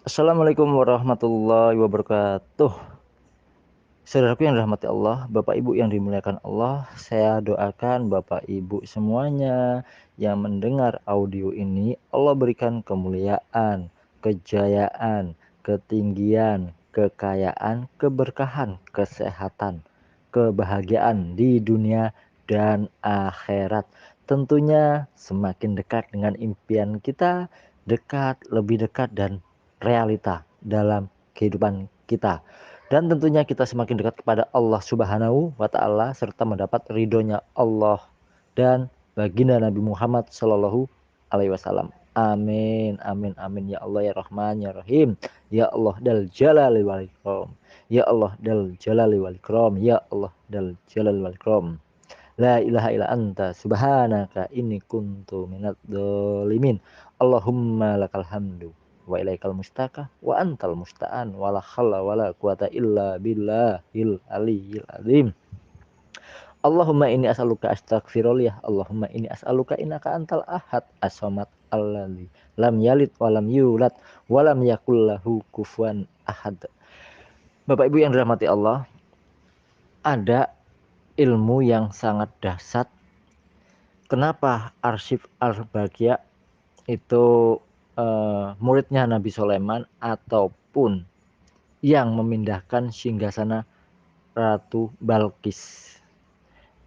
Assalamualaikum warahmatullahi wabarakatuh. Saudaraku yang dirahmati Allah, Bapak Ibu yang dimuliakan Allah, saya doakan Bapak Ibu semuanya yang mendengar audio ini, Allah berikan kemuliaan, kejayaan, ketinggian, kekayaan, keberkahan, kesehatan, kebahagiaan di dunia dan akhirat. Tentunya semakin dekat dengan impian kita, lebih dekat dan realita dalam kehidupan kita. Dan tentunya kita semakin dekat kepada Allah Subhanahu wa Ta'ala serta mendapat ridhonya Allah dan baginda Nabi Muhammad Sallallahu Alaihi Wasallam. Amin, amin, amin ya Allah ya Rahman ya Rahim. Ya Allah dal jalali wal ikram. Ya Allah dal jalali wal ikram. Ya Allah dal jalali wal ikram. La ilaha illa anta subhanaka inni kuntu minadz dzalimin. Allahumma lakal hamdu wa ilaikal mustaqah wa antal musta'an wala haula wala quwata illa billahil aliyyil azim. Allahumma inni as'aluka astaghfirullah. Allahumma inni as'aluka innaka antal ahad as-samad alladzi lam yalid wa lam yulad wa lam yakul lahu kufuwan ahad. Bapak Ibu yang dirahmati Allah, ada ilmu yang sangat dahsyat. Kenapa arsip Al-Baqiya itu muridnya Nabi Sulaiman ataupun yang memindahkan singgasana Ratu Balkis.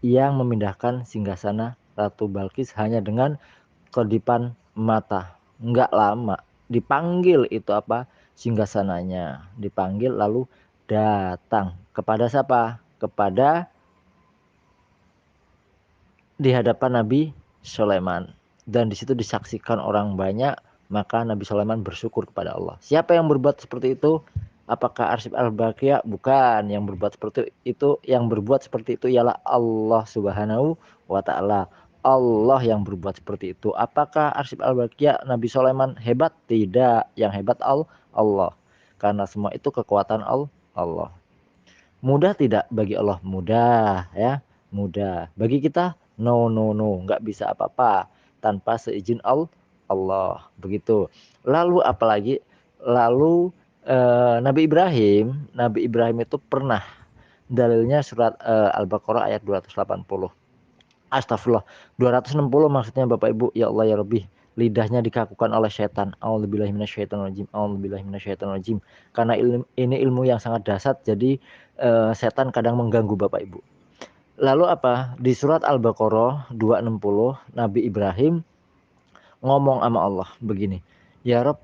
Yang memindahkan singgasana Ratu Balkis hanya dengan kedipan mata. Enggak lama. Dipanggil itu apa? Singgasananya. Dipanggil lalu datang. Kepada siapa? Kepada di hadapan Nabi Sulaiman. Dan di situ disaksikan orang banyak, maka Nabi Sulaiman bersyukur kepada Allah. Siapa yang berbuat seperti itu? Apakah Arsip Al-Baqiyah? Bukan. Yang berbuat seperti itu, ialah Allah Subhanahu wa Ta'ala. Allah yang berbuat seperti itu. Apakah Arsip Al-Baqiyah Nabi Sulaiman hebat? Tidak. Yang hebat Allah. Karena semua itu kekuatan Allah. Mudah tidak bagi Allah? Mudah ya. Mudah. Bagi kita no, nggak bisa apa-apa tanpa seizin Allah, begitu. Lalu apalagi? Lalu Nabi Ibrahim itu pernah, dalilnya surat Al-Baqarah ayat 280. Astagfirullah, 260 maksudnya Bapak Ibu. Ya Allah ya Rabbi, lidahnya dikakukan oleh setan. A'udzubillahi minasyaitonirrajim. A'udzubillahi minasyaitonirrajim. Karena ini ilmu yang sangat dahsyat, jadi setan kadang mengganggu Bapak Ibu. Lalu apa? Di surat Al-Baqarah 260, Nabi Ibrahim ngomong sama Allah begini. Ya Rob,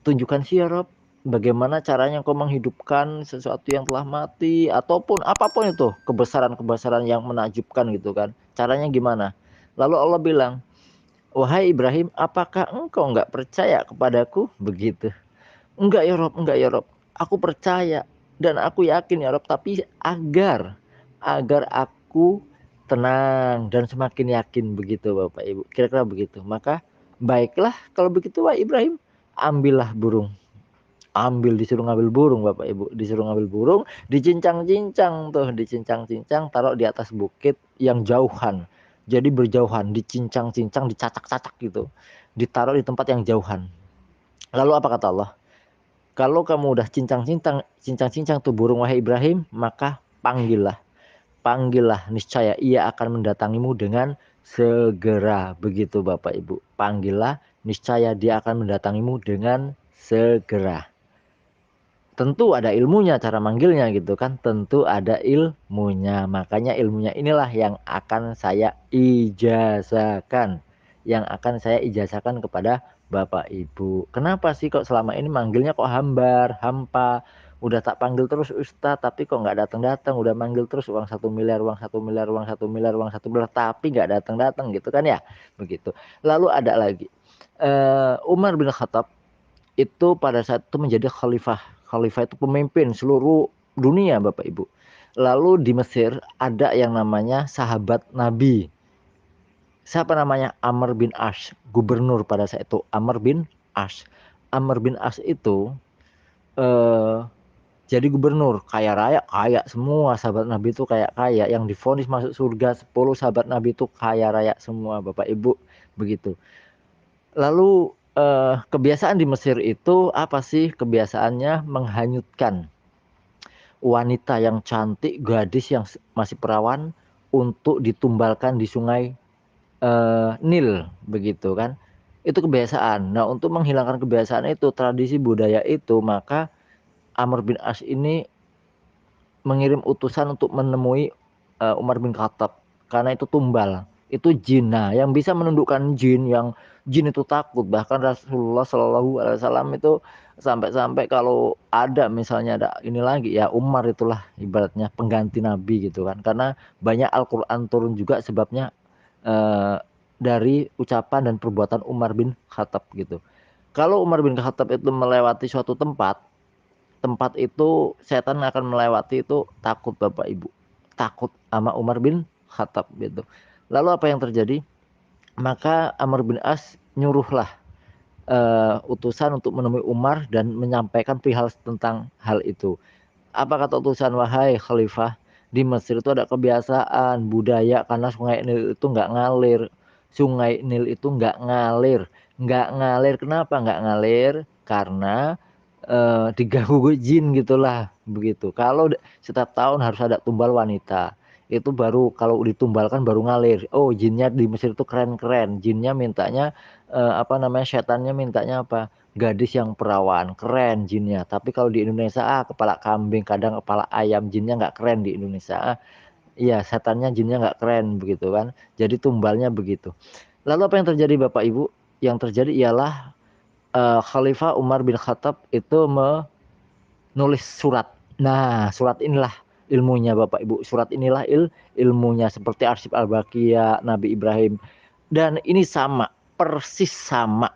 tunjukkan sih ya Rob, bagaimana caranya kau menghidupkan sesuatu yang telah mati, ataupun apapun itu, kebesaran-kebesaran yang menakjubkan gitu kan. Caranya gimana? Lalu Allah bilang, wahai Ibrahim, apakah engkau enggak percaya kepadaku? Begitu. Enggak ya Rob. Aku percaya dan aku yakin ya Rob, tapi agar aku tenang dan semakin yakin, begitu Bapak Ibu. Kira-kira begitu. Maka baiklah kalau begitu wahai Ibrahim, ambillah burung. Disuruh ngambil burung Bapak Ibu, disuruh ngambil burung, dicincang-cincang, taruh di atas bukit yang jauhan. Jadi berjauhan, dicincang-cincang, dicacak-cacak gitu. Ditaruh di tempat yang jauhan. Lalu apa kata Allah? Kalau kamu udah cincang-cincang tuh burung wahai Ibrahim, maka panggillah, niscaya ia akan mendatangimu dengan segera. Begitu Bapak Ibu, panggillah, niscaya dia akan mendatangimu dengan segera. Tentu ada ilmunya cara manggilnya gitu kan, tentu ada ilmunya. Makanya ilmunya inilah yang akan saya ijazahkan, kepada Bapak Ibu. Kenapa sih kok selama ini manggilnya kok hampa? Udah tak panggil terus Ustadz, tapi kok nggak datang-datang. Udah manggil terus uang 1 miliar, uang 1 miliar, uang 1 miliar, uang 1 miliar, tapi nggak datang-datang gitu kan ya, begitu. Lalu ada lagi, Umar bin Khattab itu pada saat itu menjadi khalifah. Khalifah itu pemimpin seluruh dunia Bapak Ibu. Lalu di Mesir ada yang namanya sahabat Nabi. Siapa namanya? Amr bin As, gubernur pada saat itu. Amr bin As. Amr bin As itu eh, jadi gubernur, kaya raya, kaya semua sahabat Nabi itu kayak kaya. Yang divonis masuk surga 10 sahabat Nabi itu kaya raya semua Bapak Ibu, begitu. Lalu kebiasaan di Mesir itu apa sih? Kebiasaannya menghanyutkan wanita yang cantik, gadis yang masih perawan untuk ditumbalkan di sungai Nil begitu kan. Itu kebiasaan. Nah, untuk menghilangkan kebiasaan itu, tradisi budaya itu, maka Amr bin As ini mengirim utusan untuk menemui Umar bin Khattab karena itu tumbal, itu jin. Nah, yang bisa menundukkan jin, yang jin itu takut, bahkan Rasulullah Shallallahu Alaihi Wasallam itu sampai-sampai kalau ada misalnya ada ini lagi ya Umar itulah ibaratnya pengganti Nabi gitu kan, karena banyak Al-Quran turun juga sebabnya eh, dari ucapan dan perbuatan Umar bin Khattab gitu. Kalau Umar bin Khattab itu melewati suatu tempat, tempat itu setan akan melewati itu takut Bapak Ibu. Takut sama Umar bin Khattab gitu. Lalu apa yang terjadi? Maka Amr bin As nyuruhlah utusan untuk menemui Umar dan menyampaikan perihal tentang hal itu. Apa kata utusan? Wahai Khalifah, di Mesir itu ada kebiasaan budaya karena sungai Nil itu nggak ngalir. Sungai Nil itu nggak ngalir. Nggak ngalir. Kenapa nggak ngalir? Karena diganggu jin gitulah begitu. Kalau setiap tahun harus ada tumbal wanita. Itu baru kalau ditumbalkan baru ngalir. Oh, jinnya di Mesir itu keren-keren. Jinnya mintanya apa namanya? Setannya mintanya apa? Gadis yang perawan, keren jinnya. Tapi kalau di Indonesia kepala kambing, kadang kepala ayam, jinnya nggak keren di Indonesia. Iya, setannya jinnya nggak keren begitu kan. Jadi tumbalnya begitu. Lalu apa yang terjadi Bapak Ibu? Yang terjadi ialah Khalifah Umar bin Khattab itu menulis surat. Nah, surat inilah ilmunya Bapak Ibu. Surat inilah ilmunya seperti arsip Al-Baqiyah, Nabi Ibrahim. Dan ini sama, persis sama.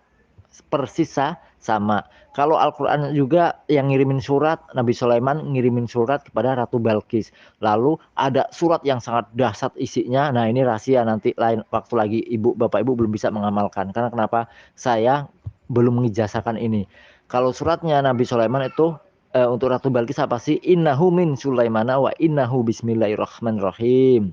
Persis sama. Kalau Al-Quran juga yang ngirimin surat, Nabi Sulaiman ngirimin surat kepada Ratu Balkis. Lalu ada surat yang sangat dahsyat isinya. Nah, ini rahasia, nanti lain waktu lagi Ibu, Bapak Ibu belum bisa mengamalkan. Karena kenapa? Saya belum mengijazakan ini. Kalau suratnya Nabi Sulaiman itu untuk Ratu Balkis apa sih? Innahu min Sulaimana wa innahu bismillahirrahmanirrahim.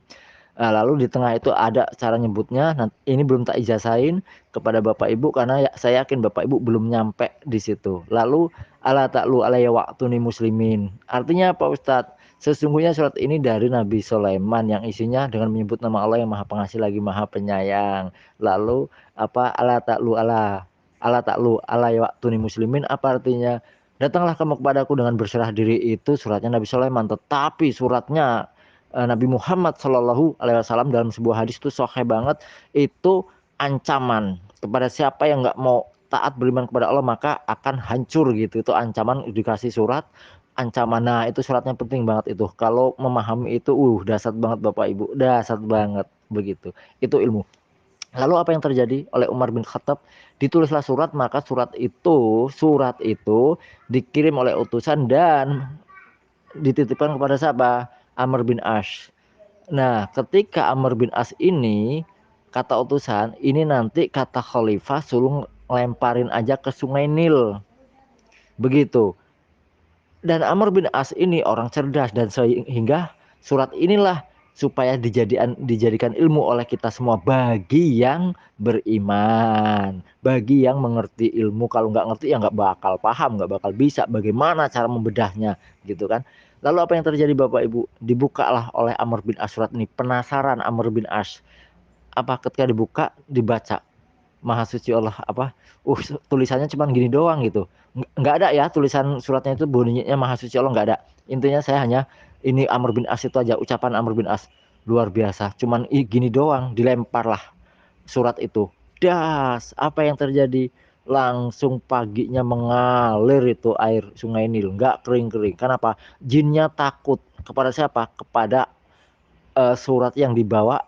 Nah, lalu di tengah itu ada cara nyebutnya. Nah, ini belum tak ijazahin kepada Bapak Ibu karena ya, saya yakin Bapak Ibu belum nyampe di situ. Lalu ala ta'lu alayya wa'tuni muslimin. Artinya apa Ustadz? Sesungguhnya surat ini dari Nabi Sulaiman yang isinya dengan menyebut nama Allah yang Maha Pengasih lagi Maha Penyayang. Lalu apa ala ta'lu alayya wa'tuni muslimin, apa artinya? Datanglah kamu kepadaku dengan berserah diri, itu suratnya Nabi Sulaiman. Tetapi suratnya Nabi Muhammad Shallallahu Alaihi Wasallam dalam sebuah hadis itu sahih banget, itu ancaman kepada siapa yang nggak mau taat beriman kepada Allah maka akan hancur gitu. Itu ancaman, dikasih surat ancaman. Nah, itu suratnya penting banget itu. Kalau memahami itu dahsyat banget Bapak Ibu, dahsyat banget begitu. Itu ilmu. Lalu apa yang terjadi oleh Umar bin Khattab? Ditulislah surat, maka surat itu dikirim oleh utusan dan dititipkan kepada siapa? Amr bin As. Nah, ketika Amr bin As ini, kata utusan, ini nanti kata Khalifah suruh lemparin aja ke sungai Nil. Begitu. Dan Amr bin As ini orang cerdas dan sehingga surat inilah supaya dijadikan ilmu oleh kita semua bagi yang beriman, bagi yang mengerti ilmu. Kalau nggak ngerti ya nggak bakal paham, nggak bakal bisa bagaimana cara membedahnya gitu kan. Lalu apa yang terjadi Bapak Ibu? Dibukalah oleh Amr bin As surat ini. Penasaran Amr bin As. Apa ketika dibuka, dibaca Maha Suci Allah apa? Tulisannya cuma gini doang gitu. Nggak ada ya tulisan suratnya itu bunyinya Maha Suci Allah, nggak ada. Intinya saya hanya ini Amr bin As itu aja, ucapan Amr bin As luar biasa. Cuman gini doang, dilemparlah surat itu. Das, apa yang terjadi? Langsung paginya mengalir itu air sungai Nil, nggak kering-kering. Kenapa? Jinnya takut kepada siapa? Kepada surat yang dibawa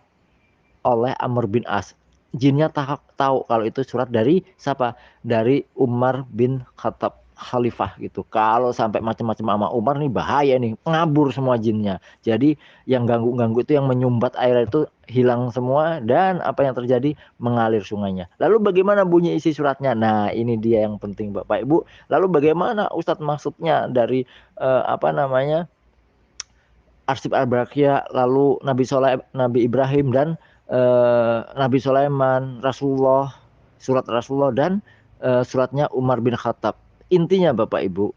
oleh Amr bin As. Jinnya tahu kalau itu surat dari siapa? Dari Umar bin Khattab, Khalifah gitu. Kalau sampai macam-macam sama Umar nih bahaya nih, ngabur semua jinnya. Jadi yang ganggu-ganggu itu, yang menyumbat air itu hilang semua, dan apa yang terjadi? Mengalir sungainya. Lalu bagaimana bunyi isi suratnya? Nah, ini dia yang penting Bapak Ibu. Lalu bagaimana Ustadz maksudnya dari apa namanya? Arsip Al-Baqiyah, lalu Nabi Ibrahim dan Nabi Sulaiman, Rasulullah, surat Rasulullah dan suratnya Umar bin Khattab. Intinya Bapak Ibu,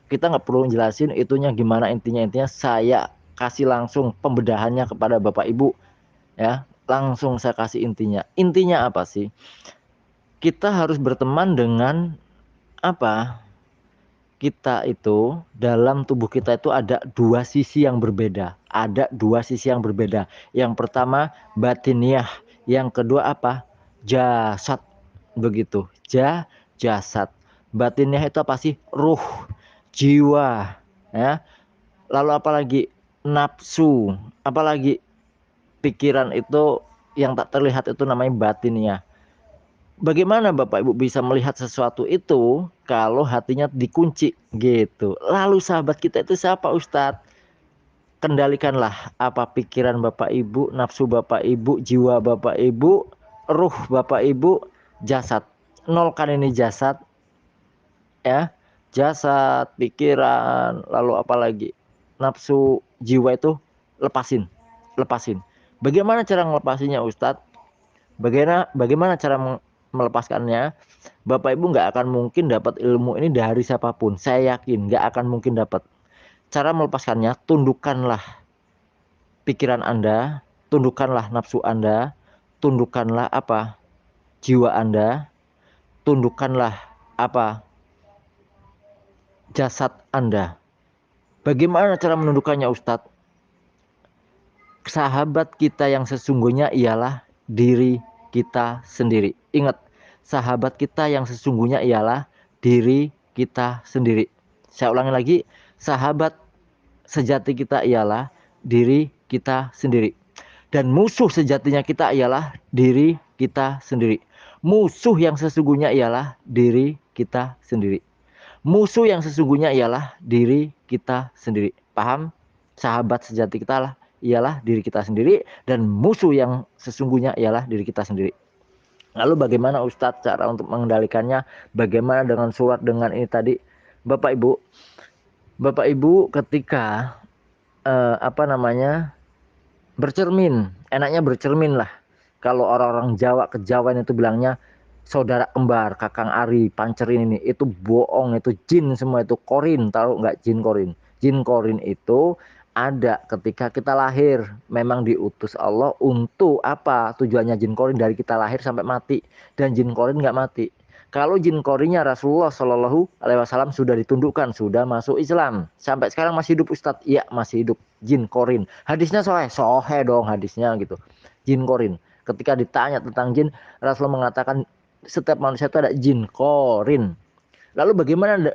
kita nggak perlu jelasin itunya gimana, intinya saya kasih langsung pembedahannya kepada Bapak Ibu ya. Langsung saya kasih intinya. Intinya apa sih? Kita harus berteman dengan apa? Kita itu dalam tubuh kita itu ada dua sisi yang berbeda. Ada dua sisi yang berbeda. Yang pertama batiniah, yang kedua apa? Jasad. Begitu. Jasad. Batiniah itu apa sih? Ruh, jiwa, ya. Lalu apalagi nafsu, apalagi pikiran itu yang tak terlihat itu namanya batiniah. Bagaimana Bapak Ibu bisa melihat sesuatu itu kalau hatinya dikunci gitu. Lalu sahabat kita itu siapa Ustadz? Kendalikanlah apa pikiran Bapak Ibu, nafsu Bapak Ibu, jiwa Bapak Ibu, ruh Bapak Ibu, jasad. Nolkan ini jasad ya. Jasad, pikiran, lalu apalagi nafsu, jiwa itu lepasin. Lepasin. Bagaimana cara ngelepasinnya Ustadz? Bagaimana cara melepaskannya? Bapak Ibu nggak akan mungkin dapat ilmu ini dari siapapun. Saya yakin nggak akan mungkin dapat. Cara melepaskannya, tundukkanlah pikiran Anda, tundukkanlah nafsu Anda, tundukkanlah apa? Jiwa Anda, tundukkanlah apa? Jasad Anda. Bagaimana cara menundukkannya Ustadz? Sahabat kita yang sesungguhnya ialah diri kita sendiri. Ingat, sahabat kita yang sesungguhnya ialah diri kita sendiri. Saya ulangi lagi, sahabat sejati kita ialah diri kita sendiri. Dan musuh sejatinya kita ialah diri kita sendiri. Musuh yang sesungguhnya ialah diri kita sendiri. Musuh yang sesungguhnya ialah diri kita sendiri. Paham? Sahabat sejati kita lah ialah diri kita sendiri, dan musuh yang sesungguhnya ialah diri kita sendiri. Lalu bagaimana Ustadz cara untuk mengendalikannya? Bagaimana dengan surat, dengan ini tadi? Bapak Ibu ketika bercermin, enaknya bercermin lah. Kalau orang-orang Jawa kejawen itu bilangnya saudara kembar, kakang Ari, pancerin ini, itu bohong, itu jin semua, itu korin, tahu nggak jin korin? Jin korin itu ada ketika kita lahir, memang diutus Allah untuk apa? Tujuannya jin korin dari kita lahir sampai mati, dan jin korin nggak mati. Kalau jin korinnya Rasulullah Shallallahu Alaihi Wasallam sudah ditundukkan, sudah masuk Islam. Sampai sekarang masih hidup Ustadz? Iya masih hidup. Jin korin. Hadisnya sohe dong hadisnya gitu. Jin korin. Ketika ditanya tentang jin, Rasulullah mengatakan setiap manusia itu ada jin korin. Lalu bagaimana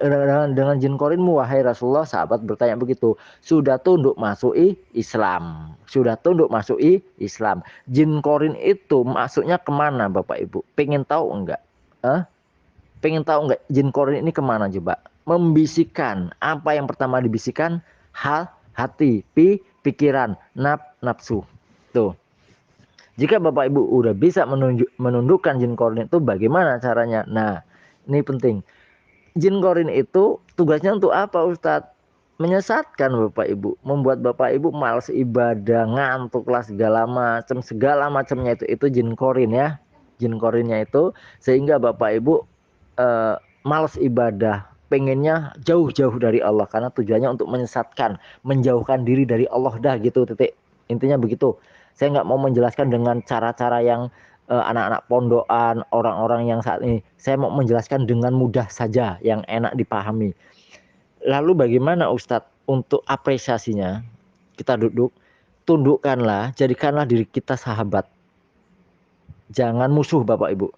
dengan jin korinmu wahai Rasulullah? Sahabat bertanya begitu. Sudah tunduk masuk Islam. Sudah tunduk masuk Islam. Jin korin itu masuknya kemana Bapak Ibu? Pengen tahu enggak? Pengen tahu nggak jin korin ini kemana coba? Membisikkan. Apa yang pertama dibisikkan? Hati, pikiran, nafsu. Tuh. Jika Bapak Ibu udah bisa menundukkan jin korin itu, bagaimana caranya? Nah, ini penting. Jin korin itu tugasnya untuk apa Ustadz? Menyesatkan Bapak Ibu, membuat Bapak Ibu malas ibadah, ngantuk lah segala macamnya itu jin korin ya. Jin korinnya itu sehingga Bapak Ibu malas ibadah, pengennya jauh-jauh dari Allah karena tujuannya untuk menyesatkan, menjauhkan diri dari Allah dah gitu titik. Intinya begitu. Saya nggak mau menjelaskan dengan cara-cara yang anak-anak pondokan, orang-orang yang saat ini. Saya mau menjelaskan dengan mudah saja, yang enak dipahami. Lalu bagaimana Ustadz untuk apresiasinya? Kita duduk, tundukkanlah, jadikanlah diri kita sahabat. Jangan musuh Bapak Ibu.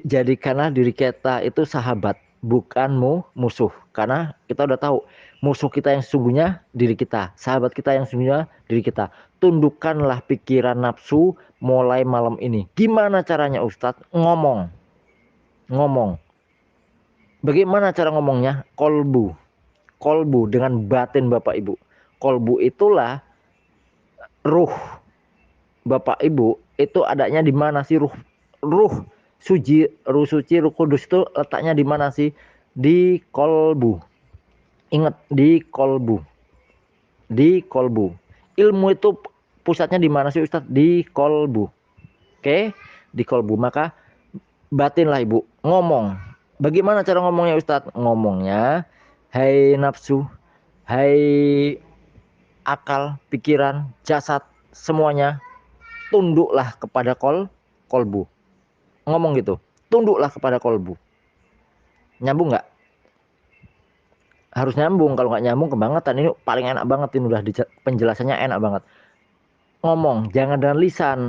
Jadikanlah diri kita itu sahabat, bukan musuh. Karena kita udah tahu musuh kita yang sesungguhnya diri kita, sahabat kita yang sesungguhnya diri kita. Tundukkanlah pikiran nafsu mulai malam ini. Gimana caranya Ustadz? Ngomong. Bagaimana cara ngomongnya? Kolbu dengan batin Bapak Ibu. Kolbu itulah ruh Bapak Ibu, itu adanya di mana sih ruh suci, ruh kudus itu letaknya di mana sih? Di kolbu. Ingat, di kolbu. Di kolbu. Ilmu itu pusatnya di mana sih Ustadz? Di kolbu. Oke, di kolbu. Maka batin lah ibu, ngomong. Bagaimana cara ngomongnya Ustadz? Ngomongnya, hai nafsu, hai akal, pikiran, jasad, semuanya, tunduklah kepada kolbu. Ngomong gitu, tunduklah kepada kolbu. Nyambung nggak? Harus nyambung. Kalau nggak nyambung kebangetan. Ini paling enak banget, ini udah penjelasannya enak banget. Ngomong, jangan dengan lisan.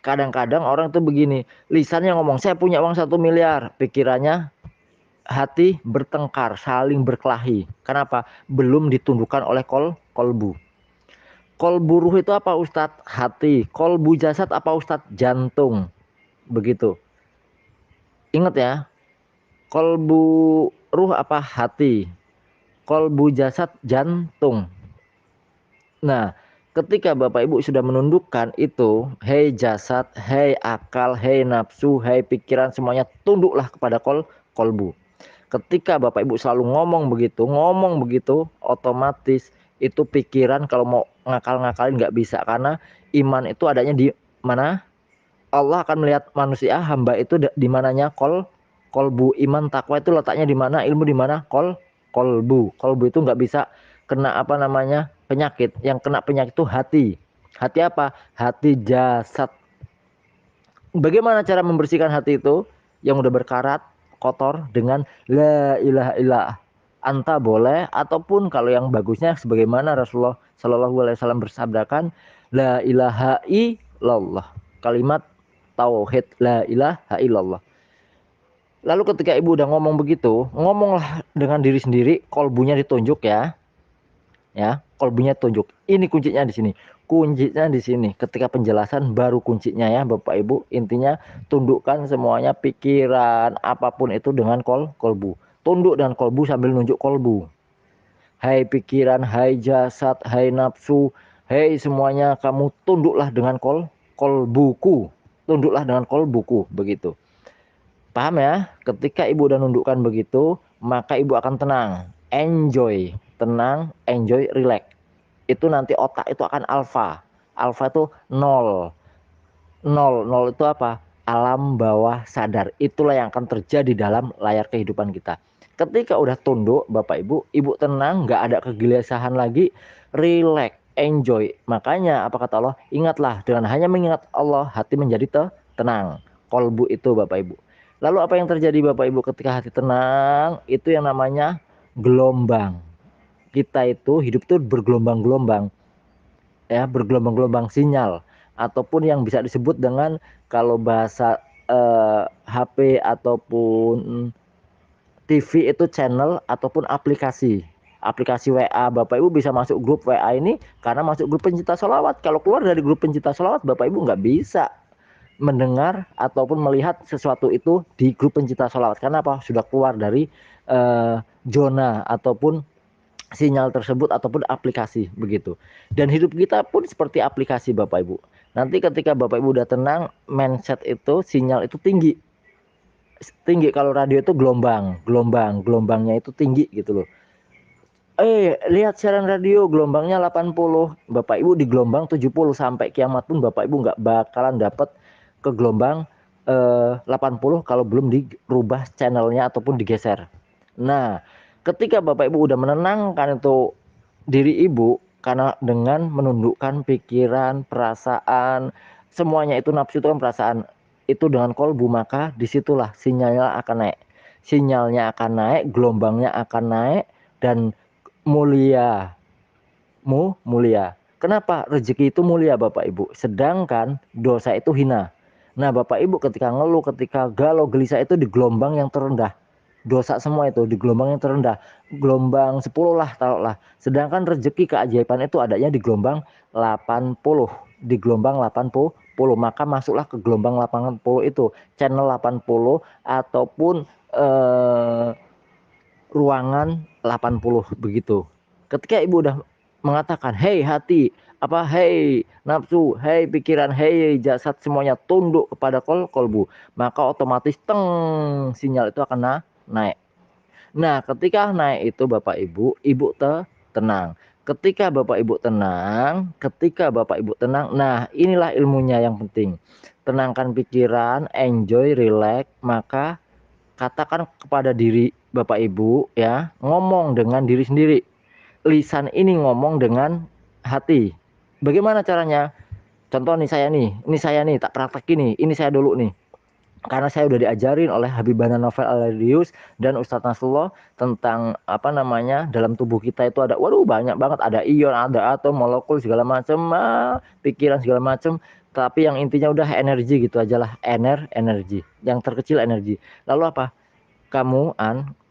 Kadang-kadang orang tuh begini, lisannya ngomong saya punya uang 1 miliar, pikirannya hati bertengkar, saling berkelahi. Kenapa? Belum ditundukkan oleh kolbu. Kolbu ruh itu apa Ustadz? Hati. Kolbu jasad apa Ustadz? Jantung. Begitu. Ingat ya, kolbu ruh apa? Hati. Kolbu jasad jantung. Nah, ketika Bapak Ibu sudah menundukkan itu, hei jasad, hei akal, hei nafsu, hei pikiran, semuanya tunduklah kepada kolbu. Ketika Bapak Ibu selalu ngomong begitu, otomatis itu pikiran kalau mau ngakal-ngakalin nggak bisa, karena iman itu adanya di mana? Allah akan melihat manusia hamba itu di mananya kolbu. Iman takwa itu letaknya di mana? Ilmu di mana? Kolbu itu nggak bisa kena apa namanya penyakit. Yang kena penyakit itu hati. Hati apa? Hati jasad. Bagaimana cara membersihkan hati itu yang udah berkarat kotor? Dengan la ilaha illallah. Anta boleh, ataupun kalau yang bagusnya sebagaimana Rasulullah Shallallahu Alaihi Wasallam bersabdakan, la ilaha illallah, kalimat tauhid, la ilaha illallah. Lalu ketika ibu udah ngomong begitu, ngomonglah dengan diri sendiri, kolbunya ditunjuk ya, kolbunya tunjuk. Ini kuncinya di sini. Kuncinya di sini. Ketika penjelasan baru kuncinya ya, Bapak Ibu. Intinya tundukkan semuanya, pikiran apapun itu dengan kolbu. Tunduk dengan kolbu sambil nunjuk kolbu. Hai pikiran, hai jasad, hai nafsu, hai semuanya, kamu tunduklah dengan kolbuku. Tunduklah dengan kolbuku, begitu. Paham ya? Ketika ibu udah nundukkan begitu, maka ibu akan tenang, enjoy, tenang, enjoy, relax. Itu nanti otak itu akan alfa. Alfa itu nol. Nol, nol itu apa? Alam bawah sadar. Itulah yang akan terjadi dalam layar kehidupan kita. Ketika udah tunduk, Bapak Ibu, Ibu tenang, nggak ada kegelisahan lagi, relax, enjoy. Makanya apa kata Allah? Ingatlah, dengan hanya mengingat Allah, hati menjadi tenang. Kolbu itu Bapak Ibu. Lalu apa yang terjadi Bapak Ibu ketika hati tenang? Itu yang namanya gelombang. Kita itu hidup itu bergelombang-gelombang. Ya, bergelombang-gelombang sinyal, ataupun yang bisa disebut dengan kalau bahasa HP ataupun TV itu channel ataupun aplikasi. Aplikasi WA, Bapak Ibu bisa masuk grup WA ini karena masuk grup pencinta sholawat. Kalau keluar dari grup pencinta sholawat, Bapak Ibu nggak bisa mendengar ataupun melihat sesuatu itu di grup pencinta sholawat. Karena apa? Sudah keluar dari zona ataupun sinyal tersebut ataupun aplikasi, begitu. Dan hidup kita pun seperti aplikasi Bapak Ibu. Nanti ketika Bapak Ibu udah tenang, mindset itu, sinyal itu tinggi. Tinggi, kalau radio itu gelombangnya itu tinggi gitu loh. Lihat siaran radio gelombangnya 80, Bapak Ibu di gelombang 70, sampai kiamat pun Bapak Ibu nggak bakalan dapat ke gelombang 80 kalau belum dirubah channelnya ataupun digeser. Nah, ketika Bapak Ibu udah menenangkan itu diri Ibu, karena dengan menundukkan pikiran, perasaan, semuanya itu nafsu itu kan perasaan, itu dengan kolbu, maka disitulah sinyalnya akan naik. Sinyalnya akan naik, gelombangnya akan naik, dan mulia. Mulia. Kenapa? Rezeki itu mulia Bapak Ibu. Sedangkan dosa itu hina. Nah Bapak Ibu ketika ngeluh, ketika galau, gelisah itu di gelombang yang terendah. Dosa semua itu di gelombang yang terendah. Gelombang 10 lah taruhlah. Sedangkan rezeki keajaiban itu adanya di gelombang 80. Di gelombang 80. Maka masuklah ke gelombang 80 itu. Channel 80 ataupun ruangan 80 begitu. Ketika ibu udah mengatakan, hei hati, apa hei nafsu, hei pikiran, hei jasad, semuanya tunduk kepada kolbu, maka otomatis teng sinyal itu akan naik. Nah, ketika naik itu Bapak Ibu, Ibu tenang. Ketika Bapak Ibu tenang, nah inilah ilmunya yang penting. tenangkan pikiran, enjoy, relax, maka katakan kepada diri Bapak Ibu ya, ngomong dengan diri sendiri. Lisan ini ngomong dengan hati. Bagaimana caranya? Contoh nih saya nih, ini saya nih tak praktek ini saya dulu nih. Karena saya udah diajarin oleh Habibana Novel Al-Arius dan Ustadz Nasrullah tentang apa namanya, dalam tubuh kita itu ada, waduh banyak banget, ada ion, ada atom, molekul segala macam, pikiran segala macam. Tapi yang intinya udah energi gitu aja lah, energi. Yang terkecil energi. Lalu apa? Kamu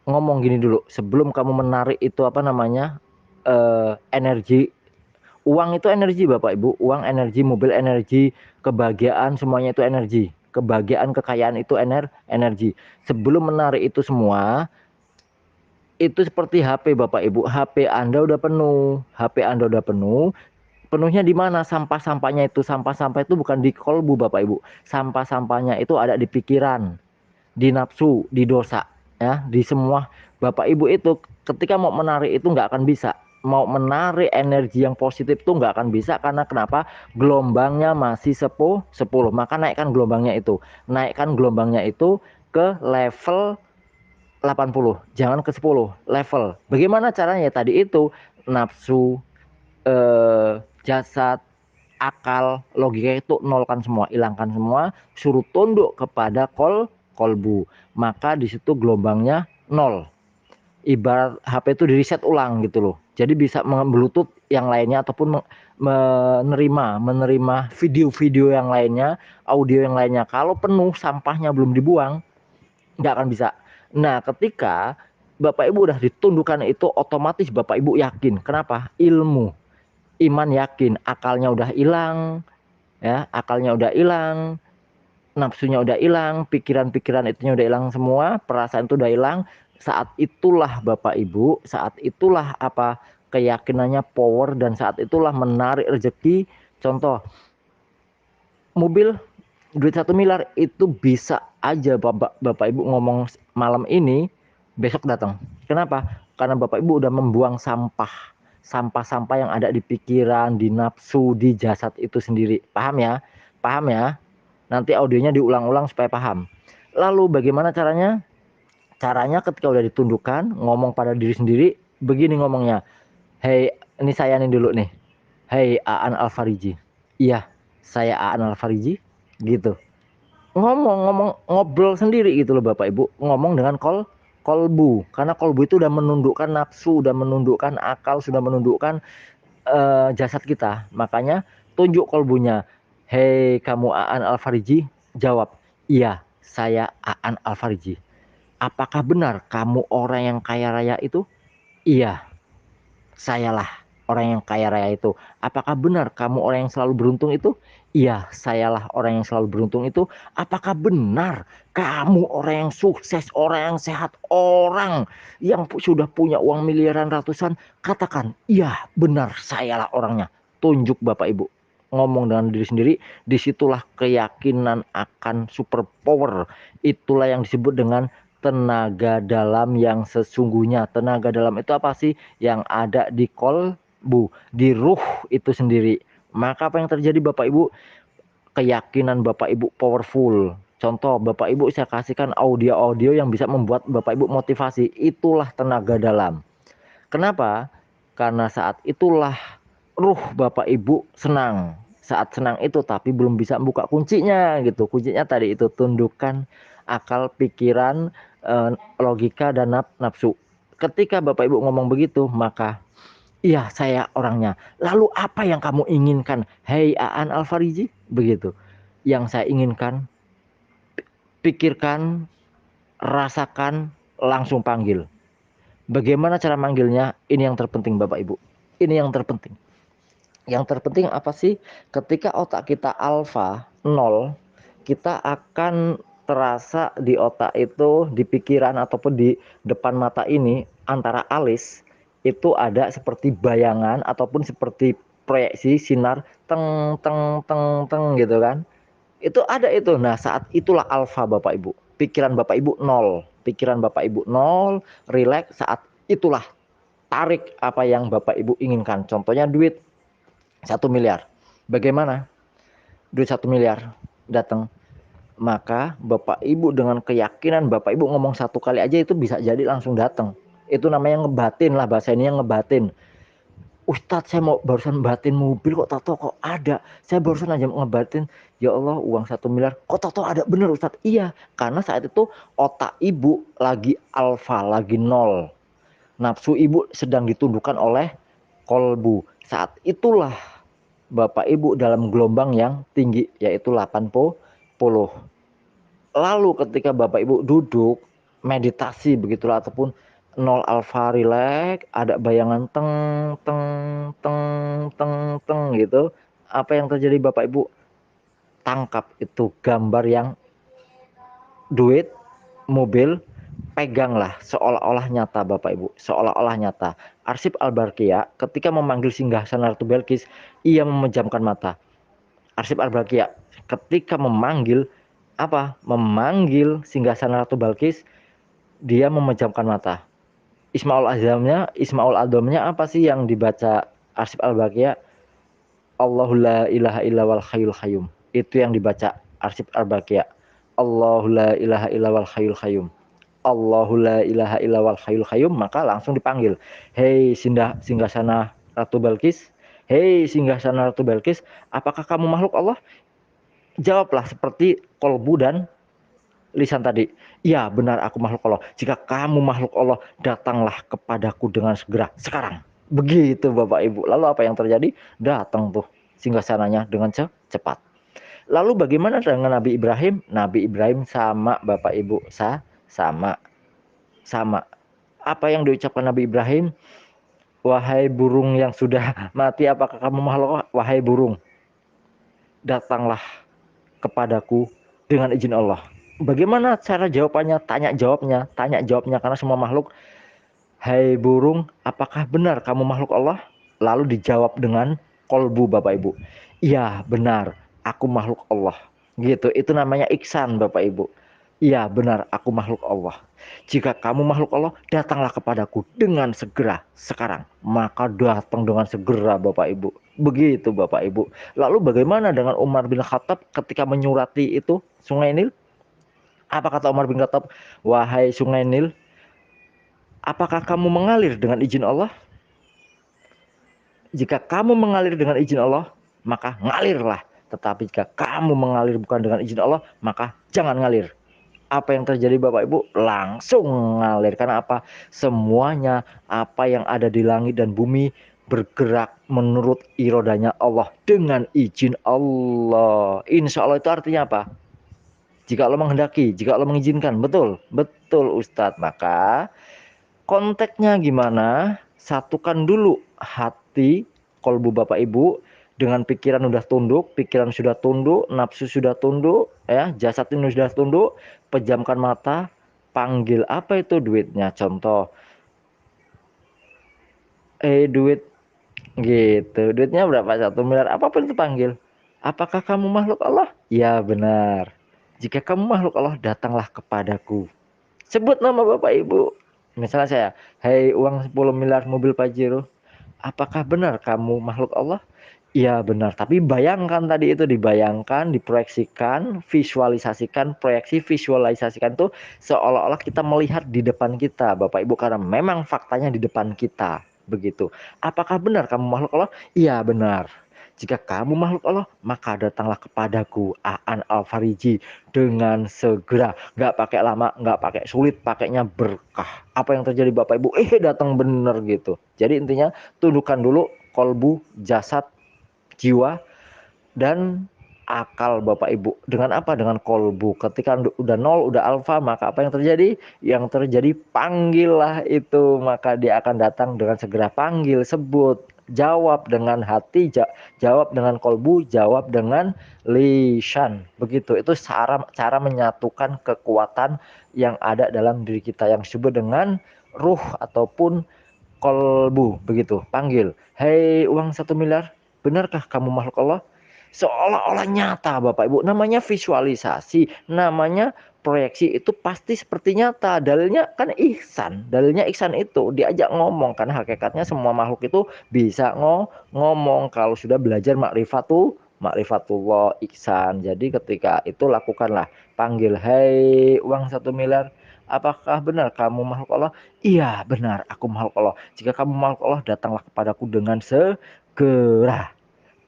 ngomong gini dulu sebelum kamu menarik itu apa namanya, energi. Uang itu energi Bapak Ibu, uang energi, mobil energi, kebahagiaan semuanya itu energi. Kebahagiaan, kekayaan itu energi. Sebelum menarik itu semua, itu seperti HP Bapak Ibu. HP Anda udah penuh, HP Anda udah penuh. Penuhnya di mana? Sampah-sampahnya itu, sampah-sampah itu bukan di kolbu Bapak Ibu. Sampah-sampahnya itu ada di pikiran, di nafsu, di dosa, ya, di semua. Bapak Ibu itu ketika mau menarik itu nggak akan bisa. Mau menarik energi yang positif tuh nggak akan bisa, karena kenapa? Gelombangnya masih 10. Maka naikkan gelombangnya itu. Naikkan gelombangnya itu ke level 80. Jangan ke 10 level. Bagaimana caranya? Tadi itu nafsu, jasad, akal, logika itu nolkan semua, hilangkan semua, suruh tunduk kepada kolbu. Maka di situ gelombangnya nol. Ibarat HP itu di reset ulang gitu loh. Jadi bisa Bluetooth yang lainnya ataupun menerima video-video yang lainnya, audio yang lainnya. Kalau penuh sampahnya belum dibuang, nggak akan bisa. Nah, ketika Bapak Ibu udah ditundukkan itu, otomatis Bapak Ibu yakin. Kenapa? Ilmu, iman, yakin. Akalnya udah hilang, ya, akalnya udah hilang, nafsunya udah hilang, pikiran-pikiran itunya udah hilang semua, perasaan itu udah hilang. Saat itulah Bapak Ibu, saat itulah apa, keyakinannya power, dan saat itulah menarik rezeki. Contoh, mobil duit 1 miliar itu bisa aja Bapak Ibu ngomong malam ini, besok datang. Kenapa? Karena Bapak Ibu udah membuang sampah-sampah yang ada di pikiran, di nafsu, di jasad itu sendiri. Paham ya? Paham ya? Nanti audionya diulang-ulang supaya paham. Lalu bagaimana caranya? Caranya ketika udah ditundukkan, ngomong pada diri sendiri, begini ngomongnya. Hei, ini saya nih dulu nih. Hei Aan Alfariji. Iya, saya Aan Alfariji. Gitu. Ngomong-ngomong, ngobrol sendiri gitu loh Bapak Ibu. Ngomong dengan kolbu. Karena kolbu itu udah menundukkan nafsu, udah menundukkan akal, sudah menundukkan jasad kita. Makanya tunjuk kolbunya. Hei kamu Aan Alfariji, jawab. Iya, saya Aan Alfariji. Apakah benar kamu orang yang kaya raya itu? Iya, sayalah orang yang kaya raya itu. Apakah benar kamu orang yang selalu beruntung itu? Iya, sayalah orang yang selalu beruntung itu. Apakah benar kamu orang yang sukses, orang yang sehat, orang yang sudah punya uang miliaran ratusan? Katakan, iya benar sayalah orangnya. Tunjuk Bapak Ibu. Ngomong dengan diri sendiri, disitulah keyakinan akan superpower. Itulah yang disebut dengan tenaga dalam yang sesungguhnya. Tenaga dalam itu apa sih? Yang ada di kolbu, di ruh itu sendiri. Maka apa yang terjadi Bapak Ibu? Keyakinan Bapak Ibu powerful. Contoh Bapak Ibu saya kasihkan audio-audio yang bisa membuat Bapak Ibu motivasi. Itulah tenaga dalam. Kenapa? Karena saat itulah ruh Bapak Ibu senang. Saat senang itu tapi belum bisa buka kuncinya gitu. Kuncinya tadi itu tundukkan akal, pikiran, logika dan nafsu. Ketika Bapak Ibu ngomong begitu, maka iya saya orangnya. Lalu apa yang kamu inginkan? Hei Aan Alfariji, begitu. Yang saya inginkan, pikirkan, rasakan, langsung panggil. Bagaimana cara manggilnya? Ini yang terpenting Bapak Ibu. Ini yang terpenting. Yang terpenting apa sih? Ketika otak kita alfa 0, kita akan terasa di otak itu, di pikiran ataupun di depan mata ini, antara alis itu ada seperti bayangan ataupun seperti proyeksi sinar teng teng teng teng gitu kan. Itu ada itu. Nah, saat itulah alfa Bapak Ibu. Pikiran Bapak Ibu 0. Pikiran Bapak Ibu 0, rileks, saat itulah tarik apa yang Bapak Ibu inginkan. Contohnya duit 1 miliar. Bagaimana? Duit 1 miliar. datang. Maka Bapak Ibu dengan keyakinan Bapak Ibu ngomong satu kali aja itu bisa jadi langsung datang. Itu namanya ngebatin lah, bahasa ini yang ngebatin. Ustadz, saya mau barusan batin mobil kok tato kok ada. Saya barusan aja ngebatin, ya Allah uang 1 miliar kok tato ada. Bener Ustadz, iya. Karena saat itu otak ibu lagi alfa, lagi nol. Nafsu ibu sedang ditundukkan oleh kolbu. Saat itulah Bapak Ibu dalam gelombang yang tinggi, yaitu 80. Lalu ketika Bapak Ibu duduk, meditasi begitulah, ataupun nol alfa relax, ada bayangan teng, teng, teng, teng, teng gitu. Apa yang terjadi Bapak Ibu? Tangkap itu gambar yang duit, mobil, peganglah seolah-olah nyata Bapak Ibu, seolah-olah nyata. Arsip Al-Barqiyah ketika memanggil singgasana Ratu Belkis, ia memejamkan mata. Arsip Al-Barqiyah ketika memanggil apa? Memanggil singgasana Ratu Balkis, dia memejamkan mata. Ismaul Azamnya apa sih yang dibaca Arsip Al-Barqiyah? Allahu la ilaha illa wal hayyul qayyum. Itu yang dibaca Arsip Al-Barqiyah. Allahu la ilaha illa wal hayyul qayyum. Allahu la ilaha illa wal hayyul qayyum. Maka langsung dipanggil. Hei singgasana Ratu Balkis. Hei singgasana Ratu Balkis, apakah kamu makhluk Allah? Jawablah seperti kolbu dan lisan tadi. Ya benar, aku makhluk Allah. Jika kamu makhluk Allah, datanglah kepadaku dengan segera sekarang. Begitu Bapak Ibu. Lalu apa yang terjadi? Datang tuh singgasananya dengan cepat. Lalu bagaimana dengan Nabi Ibrahim? Nabi Ibrahim sama Bapak Ibu, sama. Apa yang diucapkan Nabi Ibrahim? Wahai burung yang sudah mati, apakah kamu makhluk Allah? Wahai burung, datanglah kepadaku dengan izin Allah. Bagaimana cara jawabannya? Tanya jawabnya karena semua makhluk. Hai burung, apakah benar kamu makhluk Allah? Lalu dijawab dengan kolbu Bapak Ibu. Iya benar, aku makhluk Allah. Gitu, itu namanya iksan Bapak Ibu. Iya benar, aku makhluk Allah. Jika kamu makhluk Allah, datanglah kepadaku dengan segera sekarang. Maka datang dengan segera Bapak Ibu. Begitu Bapak Ibu. Lalu bagaimana dengan Umar bin Khattab ketika menyurati itu Sungai Nil? Apa kata Umar bin Khattab? Wahai Sungai Nil, apakah kamu mengalir dengan izin Allah? Jika kamu mengalir dengan izin Allah, maka ngalirlah. Tetapi jika kamu mengalir bukan dengan izin Allah, maka jangan ngalir. Apa yang terjadi Bapak Ibu? Langsung ngalir. Karena apa? Semuanya apa yang ada di langit dan bumi bergerak menurut irodanya Allah dengan izin Allah. Insya Allah itu artinya apa? Jika Allah menghendaki, jika Allah mengizinkan. Betul, betul Ustadz. Maka konteksnya gimana? Satukan dulu hati kolbu Bapak Ibu dengan pikiran sudah tunduk, nafsu sudah tunduk, ya, jasad ini sudah tunduk, pejamkan mata, panggil apa itu duitnya. Contoh, duit gitu. Duitnya berapa? 1 miliar. Apapun itu panggil. Apakah kamu makhluk Allah? Ya benar. Jika kamu makhluk Allah, datanglah kepadaku. Sebut nama Bapak Ibu. Misalnya saya, hei uang 10 miliar mobil Pajero, apakah benar kamu makhluk Allah? Iya benar, tapi bayangkan tadi itu, dibayangkan, diproyeksikan, visualisasikan, proyeksi visualisasikan itu seolah-olah kita melihat di depan kita Bapak Ibu, karena memang faktanya di depan kita. Begitu. Apakah benar kamu makhluk Allah? Iya benar. Jika kamu makhluk Allah, maka datanglah kepadaku Aan Al-Fariji dengan segera. Nggak pakai lama, nggak pakai sulit, pakainya berkah. Apa yang terjadi Bapak Ibu? Datang bener gitu. Jadi intinya tundukkan dulu kolbu, jasad, jiwa, dan akal Bapak Ibu. Dengan apa? Dengan kolbu. Ketika udah nol, udah alfa, maka apa yang terjadi? Yang terjadi panggillah itu, maka dia akan datang dengan segera. Panggil, sebut, jawab dengan hati, jawab dengan kolbu, jawab dengan lisan. Begitu. Itu cara menyatukan kekuatan yang ada dalam diri kita yang disebut dengan ruh ataupun kolbu. Begitu. Panggil, hei uang 1 miliar, benarkah kamu makhluk Allah? Seolah-olah nyata Bapak Ibu. Namanya visualisasi, namanya proyeksi, itu pasti seperti nyata. Dalilnya kan ihsan. Dalilnya ihsan itu diajak ngomong, karena hakikatnya semua makhluk itu bisa ngomong kalau sudah belajar ma'rifatullah, ihsan. Jadi ketika itu lakukanlah, panggil, "Hai uang 1 miliar, apakah benar kamu makhluk Allah?" "Iya benar, aku makhluk Allah." "Jika kamu makhluk Allah, datanglah kepadaku dengan segera."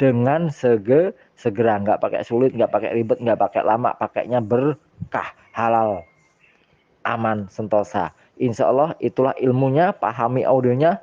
Dengan segera, nggak pakai sulit, nggak pakai ribet, nggak pakai lama, pakainya berkah, halal, aman, sentosa. Insya Allah itulah ilmunya, pahami audionya,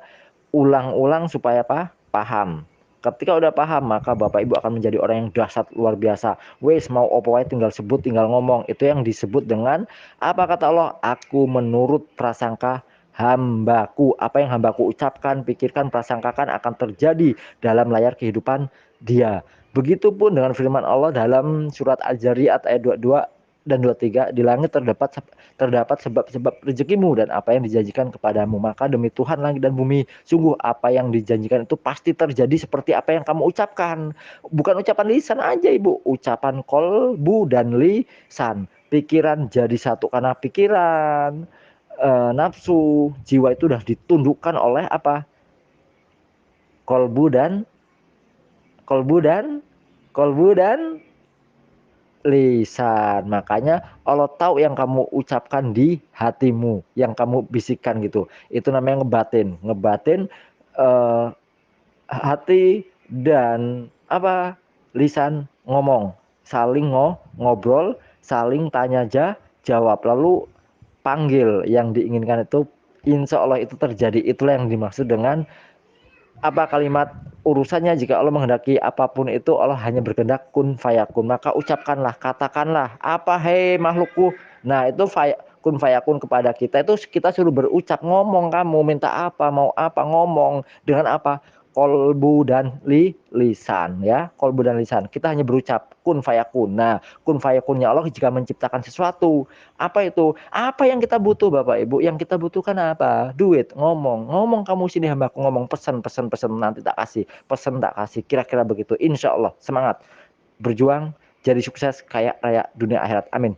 ulang-ulang supaya apa? Paham. Ketika udah paham, maka Bapak Ibu akan menjadi orang yang dahsyat luar biasa. Wes mau opo wae tinggal sebut, tinggal ngomong. Itu yang disebut dengan apa kata Allah? Aku menurut prasangka hambaku. Apa yang hambaku ucapkan, pikirkan, prasangkakan akan terjadi dalam layar kehidupan dia. Begitupun dengan firman Allah dalam surat Al-Zariyat ayat 22 dan 23, di langit terdapat sebab-sebab rezekimu dan apa yang dijanjikan kepadamu. Maka demi Tuhan langit dan bumi, sungguh apa yang dijanjikan itu pasti terjadi seperti apa yang kamu ucapkan. Bukan ucapan lisan aja Ibu, ucapan kolbu dan lisan. Pikiran jadi satu karena pikiran, nafsu, jiwa itu sudah ditundukkan oleh apa? Kolbu dan kolbu dan kolbu dan lisan. Makanya Allah tahu yang kamu ucapkan di hatimu, yang kamu bisikkan gitu. Itu namanya ngebatin. Ngebatin eh, hati dan apa? Lisan ngomong. Saling ngobrol, saling tanya jawab. Lalu panggil yang diinginkan itu, insya Allah itu terjadi. Itulah yang dimaksud dengan apa kalimat urusannya. Jika Allah menghendaki apapun itu, Allah hanya berkehendak kun fayakun, maka ucapkanlah, katakanlah apa, hei makhlukku. Nah itu kun fayakun kepada kita itu kita suruh berucap, ngomong, kamu minta apa, mau apa, ngomong dengan apa, kolbu dan lisan, ya, kolbu dan lisan. Kita hanya berucap kun fayakun. Nah kun fayakunnya Allah jika menciptakan sesuatu, apa itu? Apa yang kita butuh Bapak Ibu? Yang kita butuhkan apa? Duit. Ngomong kamu sini hambaku, ngomong, pesan, nanti tak kasih. Pesan tak kasih. Kira-kira begitu. Insya Allah semangat berjuang jadi sukses, kaya raya dunia akhirat. Amin.